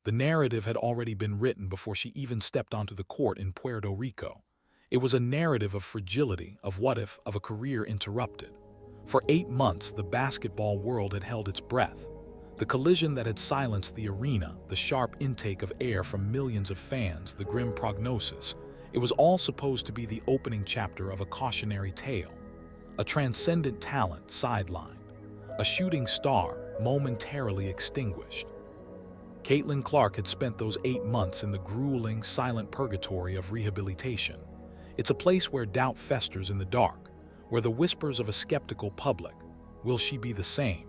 The narrative had already been written before she even stepped onto the court in Puerto Rico. It was a narrative of fragility, of what if, of a career interrupted. For 8 months, the basketball world had held its breath. The collision that had silenced the arena, the sharp intake of air from millions of fans, the grim prognosis, it was all supposed to be the opening chapter of a cautionary tale. A transcendent talent sidelined. A shooting star momentarily extinguished. Caitlyn Clark had spent those 8 months in the grueling, silent purgatory of rehabilitation. It's a place where doubt festers in the dark, where the whispers of a skeptical public, will she be the same,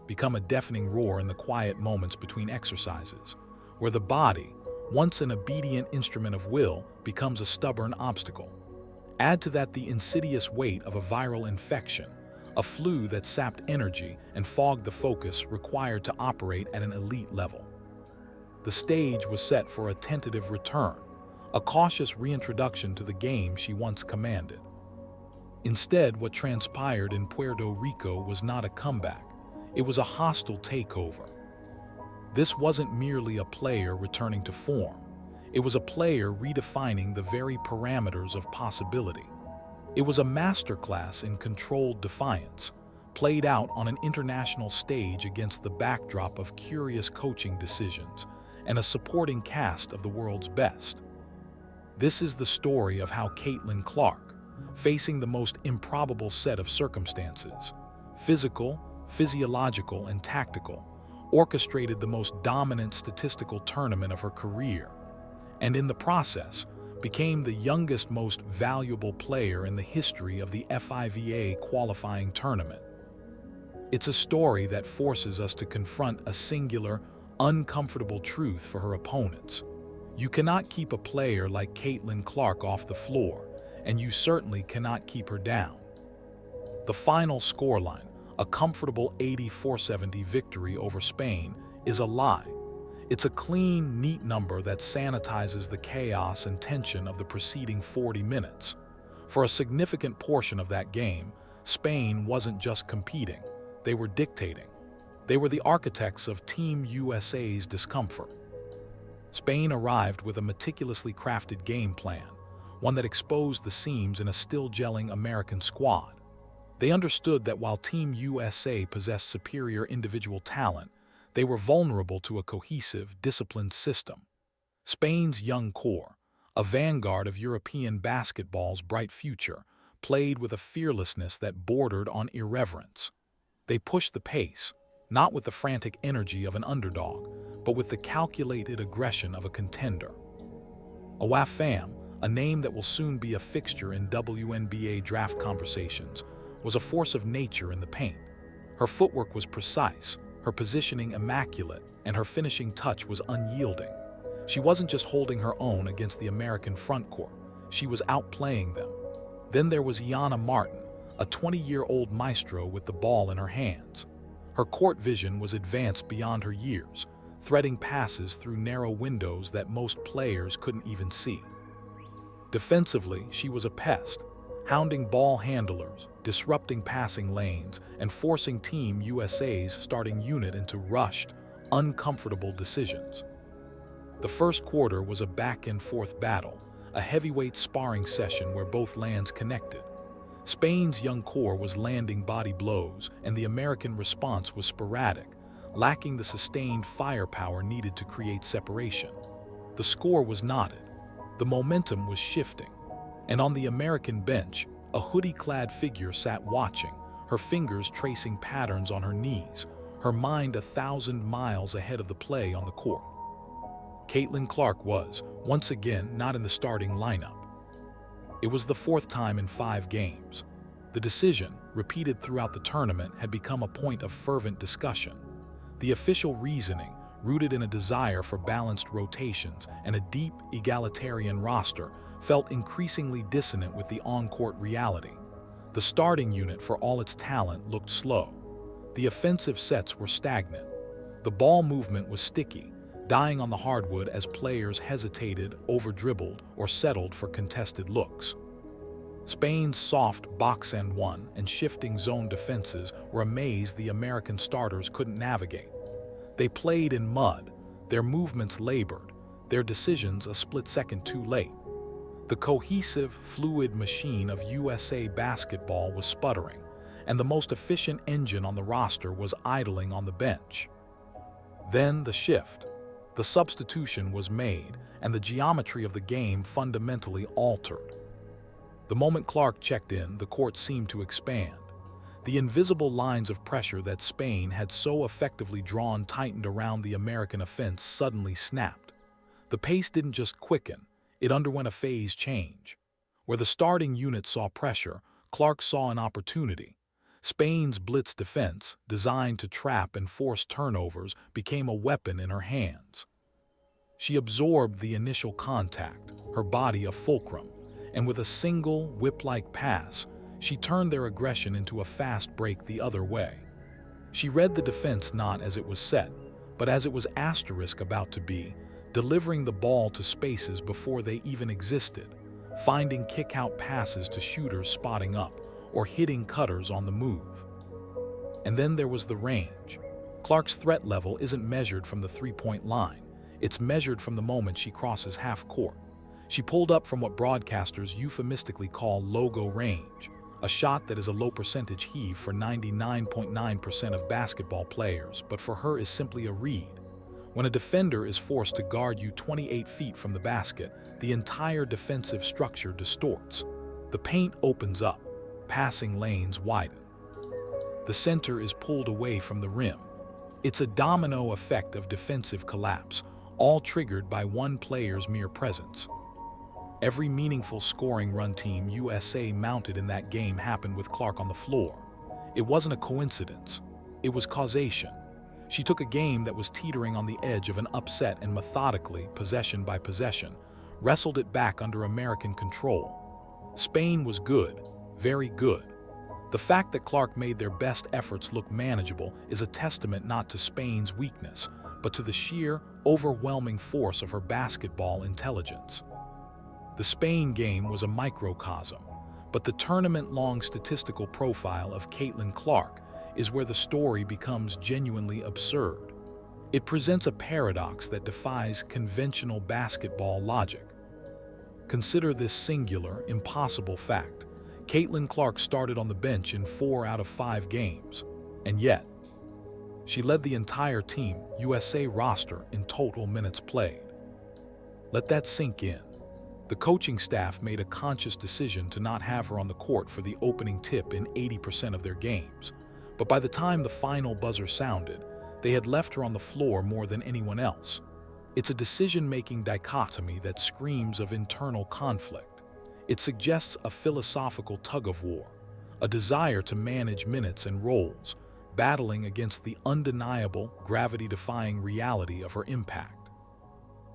become a deafening roar in the quiet moments between exercises, where the body, once an obedient instrument of will, becomes a stubborn obstacle. Add to that the insidious weight of a viral infection, a flu that sapped energy and fogged the focus required to operate at an elite level. The stage was set for a tentative return, a cautious reintroduction to the game she once commanded. Instead, what transpired in Puerto Rico was not a comeback. It was a hostile takeover. This wasn't merely a player returning to form. It was a player redefining the very parameters of possibility. It was a masterclass in controlled defiance, played out on an international stage against the backdrop of curious coaching decisions and a supporting cast of the world's best. This is the story of how Caitlyn Clark, facing the most improbable set of circumstances, physical, physiological, and tactical, orchestrated the most dominant statistical tournament of her career, and in the process, became the youngest, most valuable player in the history of the FIVA Qualifying Tournament. It's a story that forces us to confront a singular, uncomfortable truth for her opponents. You cannot keep a player like Caitlyn Clark off the floor, and you certainly cannot keep her down. The final scoreline, a comfortable 84-70 victory over Spain, is a lie. It's a clean, neat number that sanitizes the chaos and tension of the preceding 40 minutes. For a significant portion of that game, Spain wasn't just competing, they were dictating. They were the architects of Team USA's discomfort. Spain arrived with a meticulously crafted game plan, one that exposed the seams in a still-gelling American squad. They understood that while Team USA possessed superior individual talent, they were vulnerable to a cohesive, disciplined system. Spain's young core, a vanguard of European basketball's bright future, played with a fearlessness that bordered on irreverence. They pushed the pace, not with the frantic energy of an underdog, but with the calculated aggression of a contender. Awafam, a name that will soon be a fixture in WNBA draft conversations, was a force of nature in the paint. Her footwork was precise, her positioning immaculate, and her finishing touch was unyielding. She wasn't just holding her own against the American frontcourt, she was outplaying them. Then there was Iana Martin, a 20-year-old maestro with the ball in her hands. Her court vision was advanced beyond her years, threading passes through narrow windows that most players couldn't even see. Defensively, she was a pest, hounding ball handlers, disrupting passing lanes, and forcing Team USA's starting unit into rushed, uncomfortable decisions. The first quarter was a back-and-forth battle, a heavyweight sparring session where both lands connected. Spain's young core was landing body blows, and the American response was sporadic, lacking the sustained firepower needed to create separation. The score was knotted. The momentum was shifting. And on the American bench, a hoodie-clad figure sat watching, her fingers tracing patterns on her knees, her mind 1,000 miles ahead of the play on the court. Caitlyn Clark was, once again, not in the starting lineup. It was the 4th time in 5 games. The decision, repeated throughout the tournament, had become a point of fervent discussion. The official reasoning, rooted in a desire for balanced rotations and a deep, egalitarian roster, felt increasingly dissonant with the on-court reality. The starting unit, for all its talent, looked slow. The offensive sets were stagnant. The ball movement was sticky, dying on the hardwood as players hesitated, over-dribbled, or settled for contested looks. Spain's soft box-and-one and shifting zone defenses were a maze the American starters couldn't navigate. They played in mud, their movements labored, their decisions a split second too late. The cohesive, fluid machine of USA basketball was sputtering, and the most efficient engine on the roster was idling on the bench. Then the shift. The substitution was made, and the geometry of the game fundamentally altered. The moment Clark checked in, the court seemed to expand. The invisible lines of pressure that Spain had so effectively drawn tightened around the American offense suddenly snapped. The pace didn't just quicken, it underwent a phase change. Where the starting unit saw pressure, Clark saw an opportunity. Spain's blitz defense, designed to trap and force turnovers, became a weapon in her hands. She absorbed the initial contact, her body a fulcrum, and with a single, whip-like pass, she turned their aggression into a fast break the other way. She read the defense not as it was set, but as it was asterisk about to be, delivering the ball to spaces before they even existed, finding kick-out passes to shooters spotting up, or hitting cutters on the move. And then there was the range. Clark's threat level isn't measured from the three-point line. It's measured from the moment she crosses half-court. She pulled up from what broadcasters euphemistically call logo range, a shot that is a low-percentage heave for 99.9% of basketball players, but for her is simply a read. When a defender is forced to guard you 28 feet from the basket, the entire defensive structure distorts. The paint opens up, passing lanes widen. The center is pulled away from the rim. It's a domino effect of defensive collapse, all triggered by one player's mere presence. Every meaningful scoring run team USA mounted in that game happened with Clark on the floor. It wasn't a coincidence. It was causation. She took a game that was teetering on the edge of an upset and methodically, possession by possession, wrestled it back under American control. Spain was good, very good. The fact that Clark made their best efforts look manageable is a testament not to Spain's weakness, but to the sheer, overwhelming force of her basketball intelligence. The Spain game was a microcosm, but the tournament-long statistical profile of Caitlyn Clark is where the story becomes genuinely absurd. It presents a paradox that defies conventional basketball logic. Consider this singular, impossible fact. Caitlyn Clark started on the bench in 4 out of 5 games, and yet, she led the entire Team USA roster in total minutes played. Let that sink in. The coaching staff made a conscious decision to not have her on the court for the opening tip in 80% of their games, but by the time the final buzzer sounded, they had left her on the floor more than anyone else. It's a decision-making dichotomy that screams of internal conflict. It suggests a philosophical tug-of-war, a desire to manage minutes and roles, battling against the undeniable, gravity-defying reality of her impact.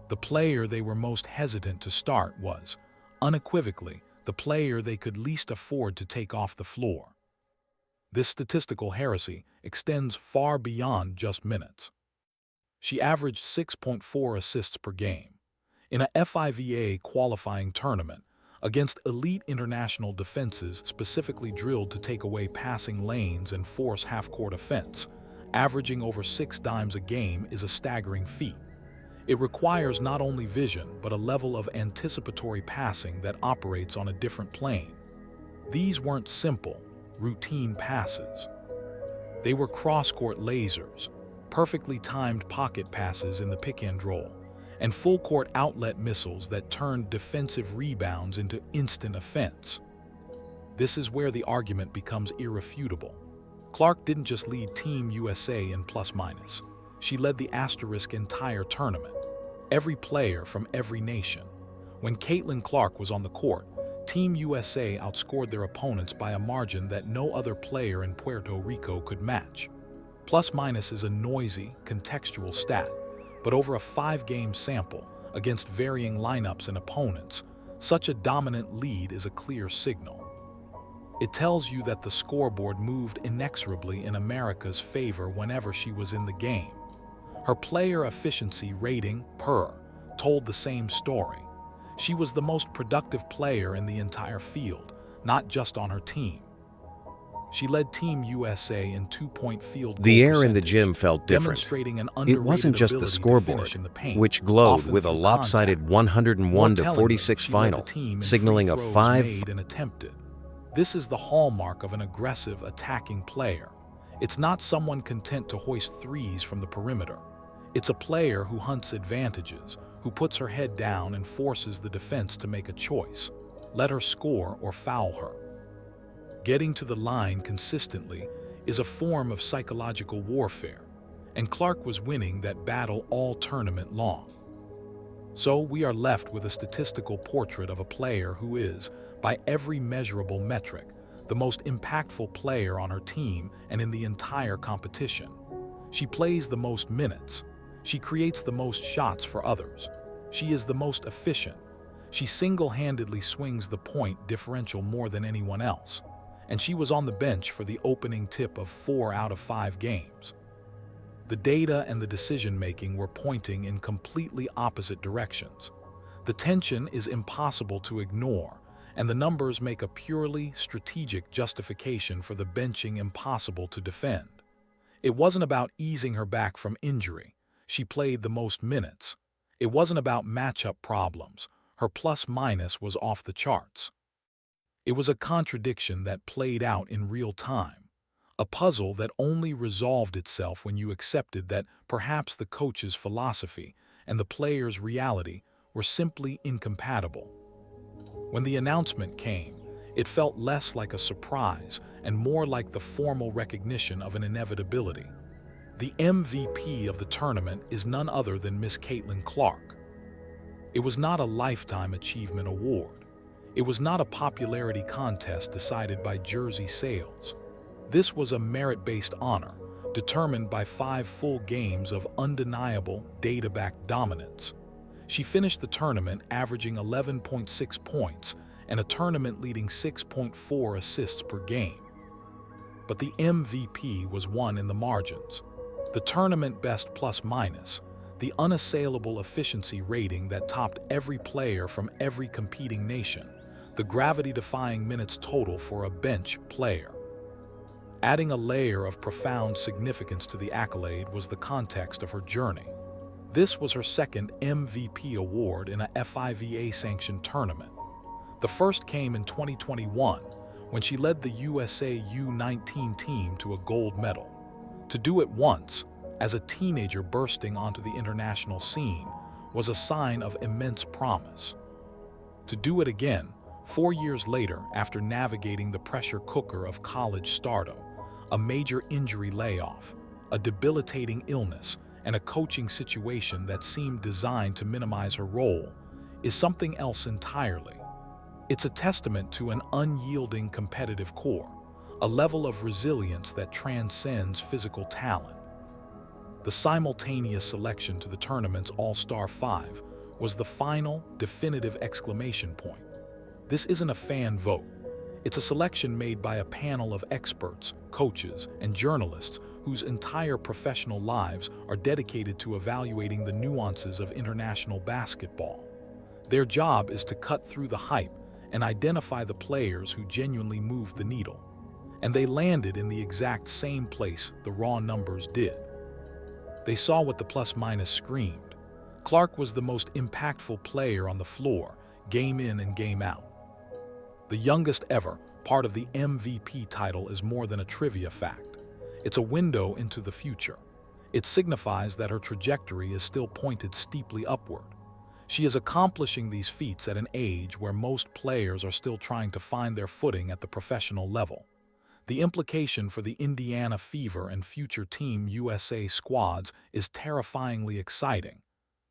The player they were most hesitant to start was, unequivocally, the player they could least afford to take off the floor. This statistical heresy extends far beyond just minutes. She averaged 6.4 assists per game. In a FIVA Qualifying Tournament, against elite international defenses specifically drilled to take away passing lanes and force half-court offense, averaging over 6 dimes a game is a staggering feat. It requires not only vision, but a level of anticipatory passing that operates on a different plane. These weren't simple, routine passes. They were cross-court lasers, perfectly timed pocket passes in the pick-and-roll, and full-court outlet missiles that turned defensive rebounds into instant offense. This is where the argument becomes irrefutable. Clark didn't just lead Team USA in plus-minus. She led the asterisk entire tournament. Every player from every nation. When Caitlyn Clark was on the court, Team USA outscored their opponents by a margin that no other player in Puerto Rico could match. Plus-minus is a noisy, contextual stat, but over a 5-game sample, against varying lineups and opponents, such a dominant lead is a clear signal. It tells you that the scoreboard moved inexorably in America's favor whenever she was in the game. Her player efficiency rating, PER, told the same story. She was the most productive player in the entire field, not just on her team. She led Team USA in two-point field goal The air in the percentage, gym felt different. demonstrating an It underrated wasn't just the ability to scoreboard, finish in the paint, which glowed often with a through lopsided contact. 101 More to tellingly, 46 she led the final, team in signaling free a throws 5. made and attempted. This is the hallmark of an aggressive, attacking player. It's not someone content to hoist threes from the perimeter. It's a player who hunts advantages, who puts her head down and forces the defense to make a choice. Let her score or foul her. Getting to the line consistently is a form of psychological warfare, and Clark was winning that battle all tournament long. So we are left with a statistical portrait of a player who is, by every measurable metric, the most impactful player on her team and in the entire competition. She plays the most minutes. She creates the most shots for others. She is the most efficient. She single-handedly swings the point differential more than anyone else. And she was on the bench for the opening tip of 4 out of 5 games. The data and the decision-making were pointing in completely opposite directions. The tension is impossible to ignore, and the numbers make a purely strategic justification for the benching impossible to defend. It wasn't about easing her back from injury. She played the most minutes. It wasn't about matchup problems. Her plus-minus was off the charts. It was a contradiction that played out in real time, a puzzle that only resolved itself when you accepted that perhaps the coach's philosophy and the player's reality were simply incompatible. When the announcement came, it felt less like a surprise and more like the formal recognition of an inevitability. The MVP of the tournament is none other than Miss Caitlyn Clark. It was not a Lifetime Achievement Award. It was not a popularity contest decided by jersey sales. This was a merit-based honor, determined by 5 full games of undeniable, data-backed dominance. She finished the tournament averaging 11.6 points and a tournament-leading 6.4 assists per game. But the MVP was won in the margins. The tournament best plus-minus, the unassailable efficiency rating that topped every player from every competing nation, the gravity-defying minutes total for a bench player. Adding a layer of profound significance to the accolade was the context of her journey. This was her second MVP award in a FIVA-sanctioned tournament. The first came in 2021, when she led the USA U19 team to a gold medal. To do it once, as a teenager bursting onto the international scene, was a sign of immense promise. To do it again, 4 years later, after navigating the pressure cooker of college stardom, a major injury layoff, a debilitating illness, and a coaching situation that seemed designed to minimize her role, is something else entirely. It's a testament to an unyielding competitive core, a level of resilience that transcends physical talent. The simultaneous selection to the tournament's All-Star 5 was the final, definitive exclamation point. This isn't a fan vote. It's a selection made by a panel of experts, coaches, and journalists whose entire professional lives are dedicated to evaluating the nuances of international basketball. Their job is to cut through the hype and identify the players who genuinely moved the needle. And they landed in the exact same place the raw numbers did. They saw what the plus-minus screamed. Clark was the most impactful player on the floor, game in and game out. The youngest ever part of the MVP title is more than a trivia fact. It's a window into the future. It signifies that her trajectory is still pointed steeply upward. She is accomplishing these feats at an age where most players are still trying to find their footing at the professional level. The implication for the Indiana Fever and future Team USA squads is terrifyingly exciting.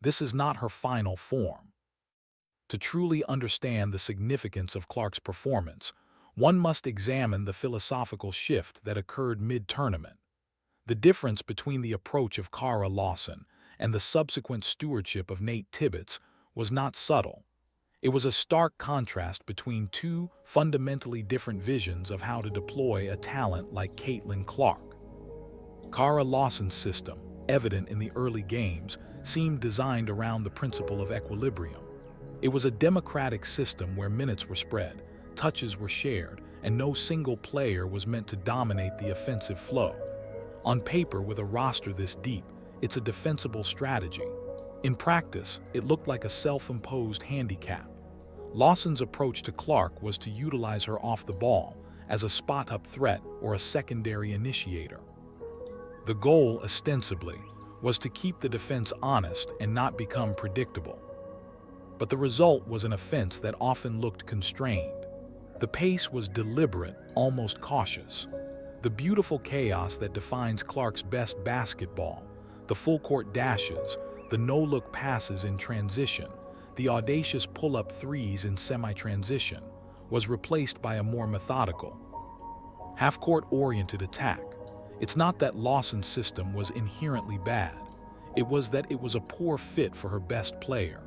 This is not her final form. To truly understand the significance of Clark's performance, one must examine the philosophical shift that occurred mid-tournament. The difference between the approach of Cara Lawson and the subsequent stewardship of Nate Tibbitz was not subtle. It was a stark contrast between two fundamentally different visions of how to deploy a talent like Caitlyn Clark. Cara Lawson's system, evident in the early games, seemed designed around the principle of equilibrium. It was a democratic system where minutes were spread, touches were shared, and no single player was meant to dominate the offensive flow. On paper, with a roster this deep, it's a defensible strategy. In practice, it looked like a self-imposed handicap. Lawson's approach to Clark was to utilize her off the ball as a spot-up threat or a secondary initiator. The goal, ostensibly, was to keep the defense honest and not become predictable. But the result was an offense that often looked constrained. The pace was deliberate, almost cautious. The beautiful chaos that defines Clark's best basketball, the full-court dashes, the no-look passes in transition, the audacious pull-up threes in semi-transition, was replaced by a more methodical, half-court-oriented attack. It's not that Lawson's system was inherently bad. It was that it was a poor fit for her best player.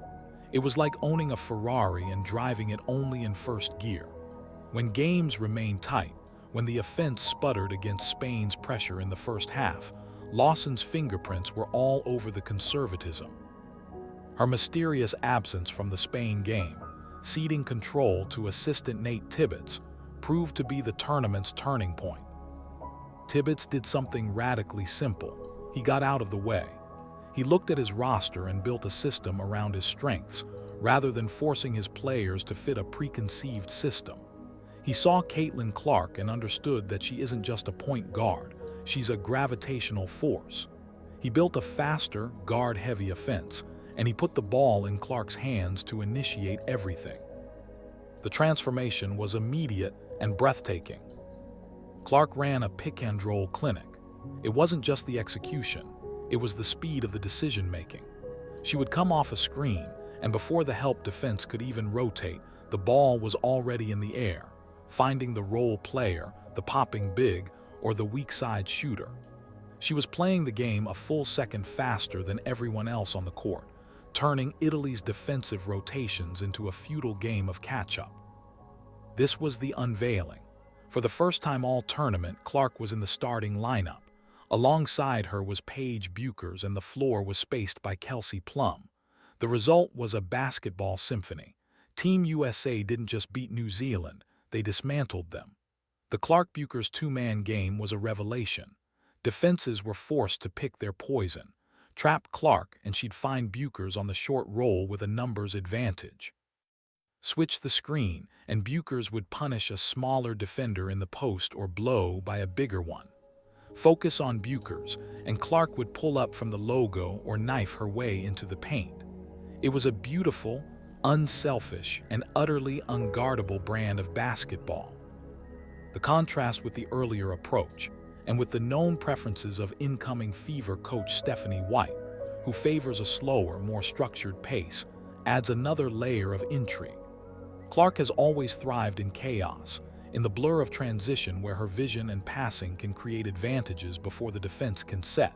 It was like owning a Ferrari and driving it only in first gear. When games remained tight, when the offense sputtered against Spain's pressure in the first half, Lawson's fingerprints were all over the conservatism. Her mysterious absence from the Spain game, ceding control to assistant Nate Tibbitz, proved to be the tournament's turning point. Tibbitz did something radically simple. He got out of the way. He looked at his roster and built a system around his strengths, rather than forcing his players to fit a preconceived system. He saw Caitlyn Clark and understood that she isn't just a point guard, she's a gravitational force. He built a faster, guard-heavy offense, and he put the ball in Clark's hands to initiate everything. The transformation was immediate and breathtaking. Clark ran a pick-and-roll clinic. It wasn't just the execution, it was the speed of the decision-making. She would come off a screen, and before the help defense could even rotate, the ball was already in the air, finding the role player, the popping big, or the weak-side shooter. She was playing the game a full second faster than everyone else on the court, turning Italy's defensive rotations into a futile game of catch-up. This was the unveiling. For the first time all tournament, Clark was in the starting lineup. Alongside her was Paige Bueckers, and the floor was spaced by Kelsey Plum. The result was a basketball symphony. Team USA didn't just beat New Zealand, they dismantled them. The Clark-Bueckers two-man game was a revelation. Defenses were forced to pick their poison. Trap Clark and she'd find Bueckers on the short roll with a numbers advantage. Switch the screen and Bueckers would punish a smaller defender in the post or blow by a bigger one. Focus on Bueckers and Clark would pull up from the logo or knife her way into the paint. It was a beautiful, unselfish, and utterly unguardable brand of basketball. The contrast with the earlier approach, and with the known preferences of incoming FIVA coach Stephanie White, who favors a slower, more structured pace, adds another layer of intrigue. Clark has always thrived in chaos, in the blur of transition where her vision and passing can create advantages before the defense can set.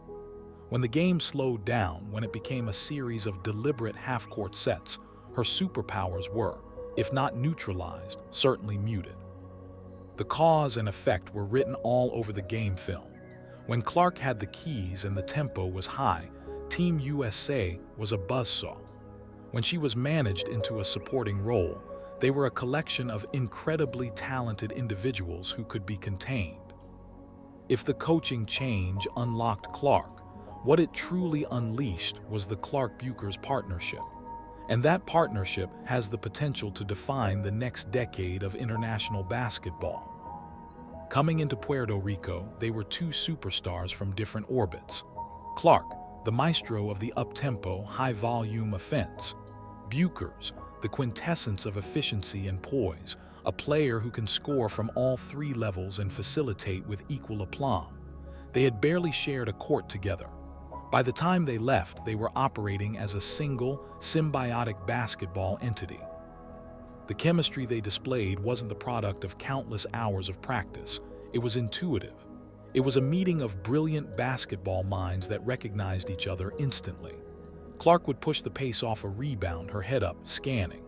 When the game slowed down, when it became a series of deliberate half-court sets, her superpowers were, if not neutralized, certainly muted. The cause and effect were written all over the game film. When Clark had the keys and the tempo was high, Team USA was a buzzsaw. When she was managed into a supporting role, they were a collection of incredibly talented individuals who could be contained. If the coaching change unlocked Clark, what it truly unleashed was the Clark-Bueckers partnership. And that partnership has the potential to define the next decade of international basketball. Coming into Puerto Rico, they were two superstars from different orbits. Clark, the maestro of the up-tempo, high-volume offense. Bueckers, the quintessence of efficiency and poise, a player who can score from all three levels and facilitate with equal aplomb. They had barely shared a court together. By the time they left, they were operating as a single, symbiotic basketball entity. The chemistry they displayed wasn't the product of countless hours of practice. It was intuitive. It was a meeting of brilliant basketball minds that recognized each other instantly. Clark would push the pace off a rebound, her head up, scanning.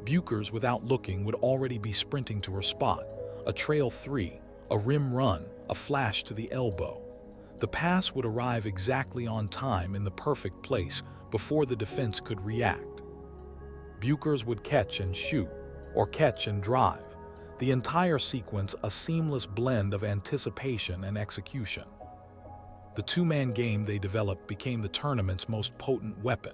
Bueckers, without looking, would already be sprinting to her spot. A trail three, a rim run, a flash to the elbow. The pass would arrive exactly on time in the perfect place before the defense could react. Bueckers would catch and shoot, or catch and drive. The entire sequence a seamless blend of anticipation and execution. The two-man game they developed became the tournament's most potent weapon.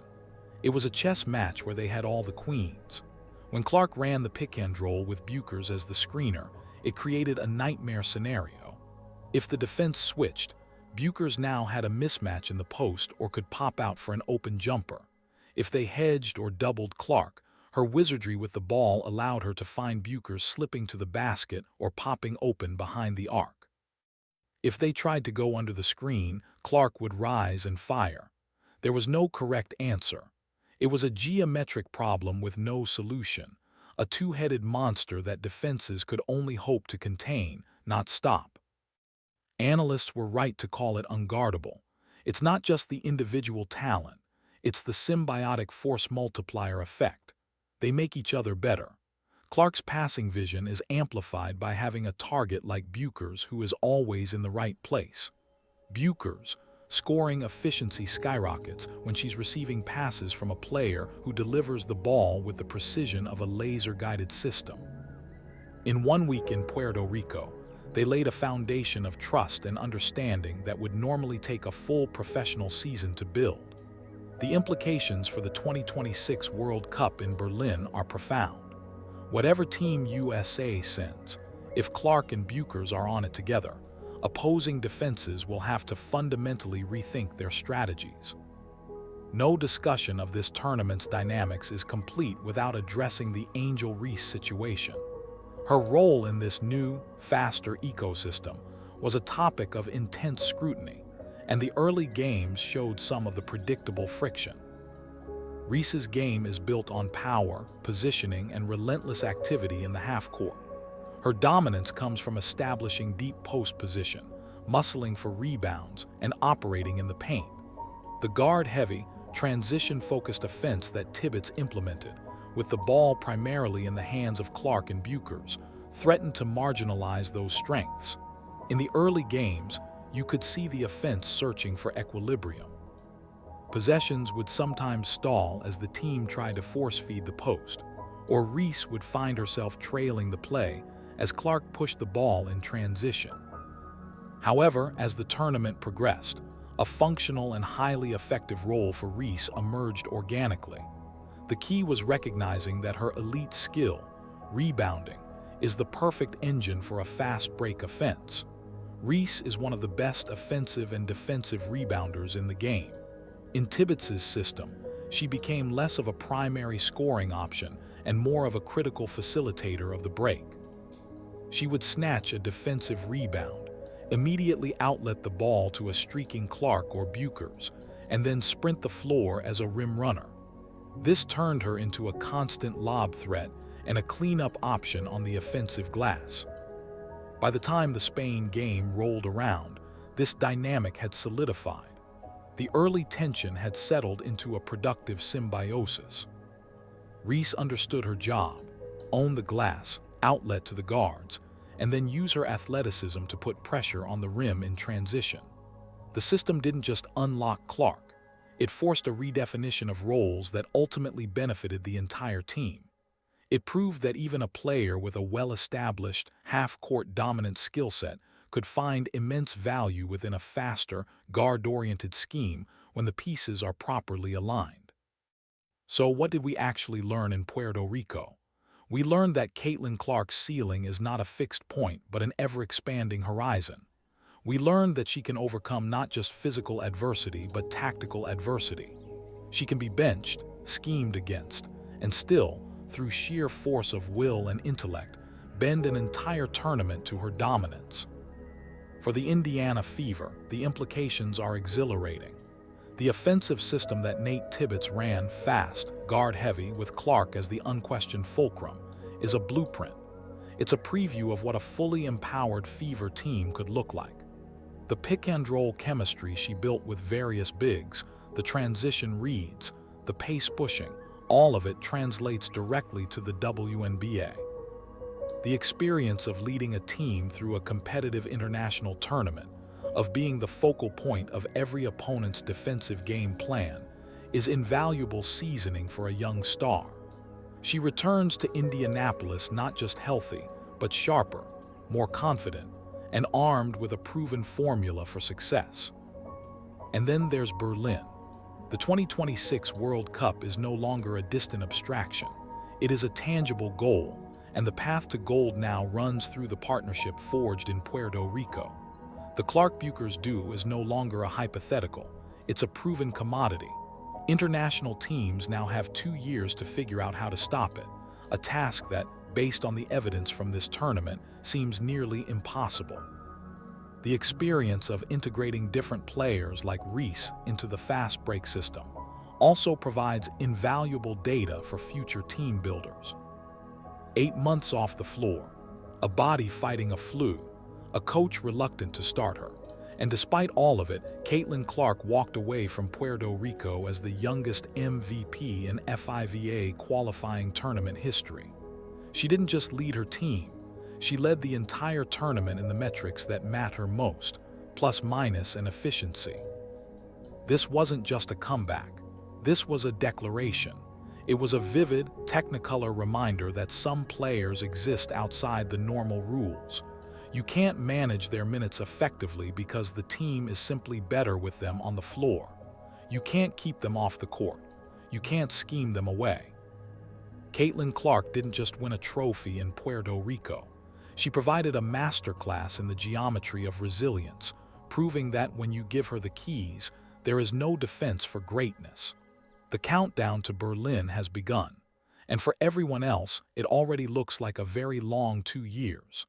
It was a chess match where they had all the queens. When Clark ran the pick-and-roll with Bueckers as the screener, it created a nightmare scenario. If the defense switched, Bueckers now had a mismatch in the post or could pop out for an open jumper. If they hedged or doubled Clark, her wizardry with the ball allowed her to find Bueckers slipping to the basket or popping open behind the arc. If they tried to go under the screen, Clark would rise and fire. There was no correct answer. It was a geometric problem with no solution, a two-headed monster that defenses could only hope to contain, not stop. Analysts were right to call it unguardable. It's not just the individual talent, it's the symbiotic force multiplier effect. They make each other better. Clark's passing vision is amplified by having a target like Bueckers who is always in the right place. Bueckers' scoring efficiency skyrockets when she's receiving passes from a player who delivers the ball with the precision of a laser-guided system. In 1 week in Puerto Rico, they laid a foundation of trust and understanding that would normally take a full professional season to build. The implications for the 2026 World Cup in Berlin are profound. Whatever team USA sends, if Clark and Bueckers are on it together, opposing defenses will have to fundamentally rethink their strategies. No discussion of this tournament's dynamics is complete without addressing the Angel Reese situation. Her role in this new, faster ecosystem was a topic of intense scrutiny, and the early games showed some of the predictable friction. Reese's game is built on power, positioning, and relentless activity in the half-court. Her dominance comes from establishing deep post position, muscling for rebounds, and operating in the paint. The guard-heavy, transition-focused offense that Tibbitz implemented, with the ball primarily in the hands of Clark and Bueckers, threatened to marginalize those strengths. In the early games, you could see the offense searching for equilibrium. Possessions would sometimes stall as the team tried to force-feed the post, or Reese would find herself trailing the play as Clark pushed the ball in transition. However, as the tournament progressed, a functional and highly effective role for Reese emerged organically. The key was recognizing that her elite skill, rebounding, is the perfect engine for a fast-break offense. Reese is one of the best offensive and defensive rebounders in the game. In Tibbitz's system, she became less of a primary scoring option and more of a critical facilitator of the break. She would snatch a defensive rebound, immediately outlet the ball to a streaking Clark or Bueckers, and then sprint the floor as a rim runner. This turned her into a constant lob threat and a cleanup option on the offensive glass. By the time the Spain game rolled around, this dynamic had solidified. The early tension had settled into a productive symbiosis. Reese understood her job, own the glass, outlet to the guards, and then use her athleticism to put pressure on the rim in transition. The system didn't just unlock Clark, it forced a redefinition of roles that ultimately benefited the entire team. It proved that even a player with a well-established, half-court dominant skill set could find immense value within a faster, guard-oriented scheme when the pieces are properly aligned. So what did we actually learn in Puerto Rico? We learned that Caitlyn Clark's ceiling is not a fixed point but an ever-expanding horizon. We learned that she can overcome not just physical adversity but tactical adversity. She can be benched, schemed against, and still, through sheer force of will and intellect, bend an entire tournament to her dominance. For the Indiana Fever, the implications are exhilarating. The offensive system that Nate Tibbitz ran, fast, guard-heavy, with Clark as the unquestioned fulcrum, is a blueprint. It's a preview of what a fully empowered Fever team could look like. The pick-and-roll chemistry she built with various bigs, the transition reads, the pace pushing, all of it translates directly to the WNBA. The experience of leading a team through a competitive international tournament, of being the focal point of every opponent's defensive game plan, is invaluable seasoning for a young star. She returns to Indianapolis not just healthy, but sharper, more confident, and armed with a proven formula for success. And then there's Berlin. The 2026 World Cup is no longer a distant abstraction. It is a tangible goal, and the path to gold now runs through the partnership forged in Puerto Rico. The Clark-Bueckers duo is no longer a hypothetical. It's a proven commodity. International teams now have 2 years to figure out how to stop it, a task that, based on the evidence from this tournament, seems nearly impossible. The experience of integrating different players like Reese into the fast break system also provides invaluable data for future team builders. 8 months off the floor, a body fighting a flu, a coach reluctant to start her. And despite all of it, Caitlyn Clark walked away from Puerto Rico as the youngest MVP in FIVA Qualifying Tournament history. She didn't just lead her team, she led the entire tournament in the metrics that matter most, plus minus and efficiency. This wasn't just a comeback. This was a declaration. It was a vivid, technicolor reminder that some players exist outside the normal rules. You can't manage their minutes effectively because the team is simply better with them on the floor. You can't keep them off the court. You can't scheme them away. Caitlyn Clark didn't just win a trophy in Puerto Rico. She provided a masterclass in the geometry of resilience, proving that when you give her the keys, there is no defense for greatness. The countdown to Berlin has begun, and for everyone else, it already looks like a very long 2 years.